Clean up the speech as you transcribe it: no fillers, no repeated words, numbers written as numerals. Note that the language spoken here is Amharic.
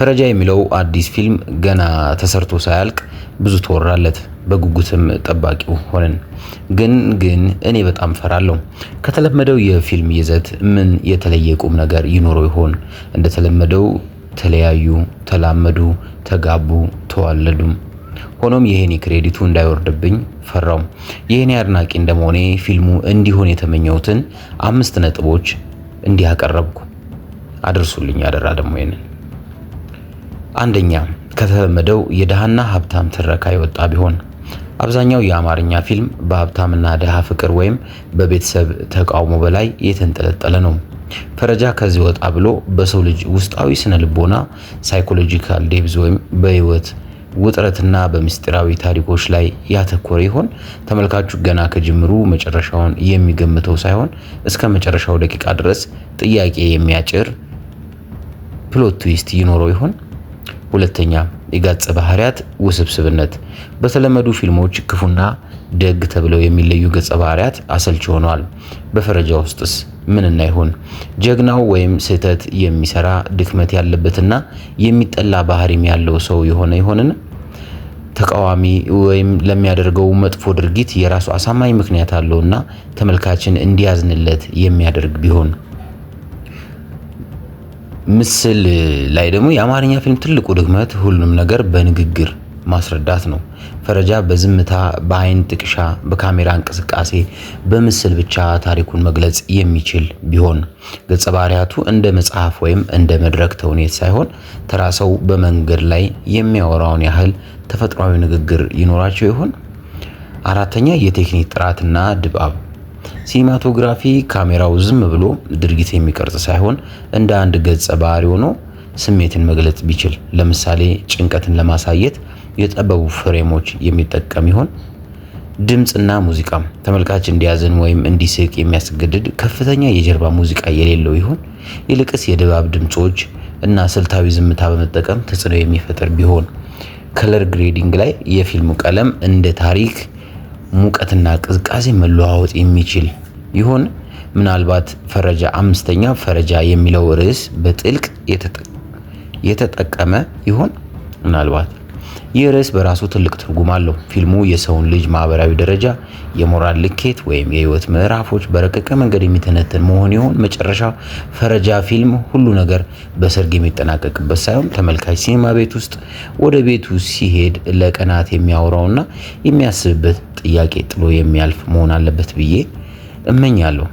ፈረጃ የሚለው አዲስ ፊልም ገና ተሰርቶ ሳያልቅ ብዙ ተወራለት፣ በጉጉትም ጠባቂው ሆነን። ግን እኔ በጣም ፈራለሁ። ከተለመደው የፊልም ይዘት ምን የተለየ ቁም ነገር ይኖረው ይሆን? እንደተለመደው ተለያዩ፣ ተላመዱ፣ ተጋቡ፣ ተዋለዱ። ሆኖም የሄኒ ክሬዲቱ እንዳይወርድብኝ ፈራው። የሄኒ አድናቂ እንደመሆኔ ፊልሙ እንዲሆን የተመኘሁትን 5 ነጥቦች እንዲያቀረብኩ አድርሱልኝ አደራ። ደግሞ ይሄንን አንደኛ፣ ከተለመደው የድሃና ሀብታም ትረካ የወጣ ቢሆን። አብዛኛው የአማርኛ ፊልም በሀብታምና ድሃ ፍቅር ወይም በቤተሰብ ተቃውሞ በላይ የተንጠለጠለ ነው። ፈረጃ ከዚህ ወጣ ብሎ በሰው ልጅ ውስጣዊ ስነ ልቦና ሳይኮሎጂካል ዴፕዝ ወይም በህይወት ውጥረትና በምስጢራዊ ታሪኮች ላይ ያተኮረ ይሆን? ተመልካቹ ገና ከጅምሩ መጨረሻውን የሚገምተው ሳይሆን እስከ መጨረሻው ደቂቃ ድረስ ጥያቄ የሚያጭር ፕሎት ትዊስት ይኖረው ይሆን? ሁለተኛ፣ የገጸ ባህሪያት ውስብስብነት። በተለመዱ ፊልሞች ክፉና ደግ ተብለው የሚለዩ ገጸ ባህሪያት አሰልቺ ሆነዋል። በፈረጃ ውስጥስ ምንና ይሆን? ጀግናው ወይም ስህተት የሚሰራ ድክመት ያለበትና የሚጠላ ባህሪም ያለው ሰው የሆነ ይሆንን? ተቃዋሚ ወይም ለሚያደርገው መጥፎ ድርጊት የራሱ አሳማኝ ምክንያት አለውና ተመልካችን እንዲያዝንለት የሚያደርግ ቢሆን? ምስል ላይ ደግሞ የአማርኛ ፊልም ትልቁ ድክመት ሁሉንም ነገር በንግግር ማስረዳት ነው። ፈረጃ በዝምታ፣ በአይን ጥቅሻ፣ በካሜራ እንቅስቃሴ፣ በምስል ብቻ ታሪኩን መግለጽ የሚችል ቢሆን። ገጸ ባህሪያቱ እንደ መጽሐፍ ወይም እንደ መድረክ ተውኔት ሳይሆን ተራ ሰው በመንገድ ላይ የሚያወራውን ያህል ተፈጥሯዊ ንግግር ይኖራቸው ይሆን? አራተኛ፣ የቴክኒክ ጥራትና ድባብ። ሲኒማቶግራፊ ካሜራው ዝም ብሎ ድርጊት የሚቀርጽ ሳይሆን እንደ አንድ ገጸ ባህሪ ሆኖ ስሜትን መግለጽ ቢችል፣ ለምሳሌ ጭንቀትን ለማሳየት የጠበቡ ፍሬሞች የሚጠቀም ይሆን? ድምጽና ሙዚቃም ተመልካች እንዲያዝን ወይም እንዲስቅ የሚያስገድድ ከፍተኛ የጀርባ ሙዚቃ የሌለው ይሆን? ይልቅስ የድባብ ድምጾች እና ስልታዊ ዝምታ በመጠቀም ተጽዕኖ የሚፈጥር ቢሆን? ከለር ግሬዲንግ ላይ የፊልሙ ቀለም እንደ ታሪክ ሙቀትና ቅዝቃዜ መለዋወጥ የሚችል ይሆን? ምናልባት ፈረጃ አምስተኛ፣ ፈረጃ የሚለው ርዕስ በጥልቅ የተጠቀመ ይሆን? ምናልባት ይህ ርዕስ በራሱ ትልቅ ትርጉም አለው። ፊልሙ የሰውን ልጅ ማህበራዊ ደረጃ፣ የሞራል ልኬት ወይም የህይወት ምዕራፎች በረቀቀ መንገድ የሚተነትን መሆን ይሆን? መጨረሻ ፈረጃ ፊልም ሁሉ ነገር በሰርግ የሚጠናቀቅበት ሳይሆን ተመልካች ሲኒማ ቤት ውስጥ ወደ ቤቱ ሲሄድ ለቀናት የሚያወራውና የሚያስብበት ጥያቄ ጥሎ የሚያልፍ መሆን አለበት ብዬ እመኛለሁ።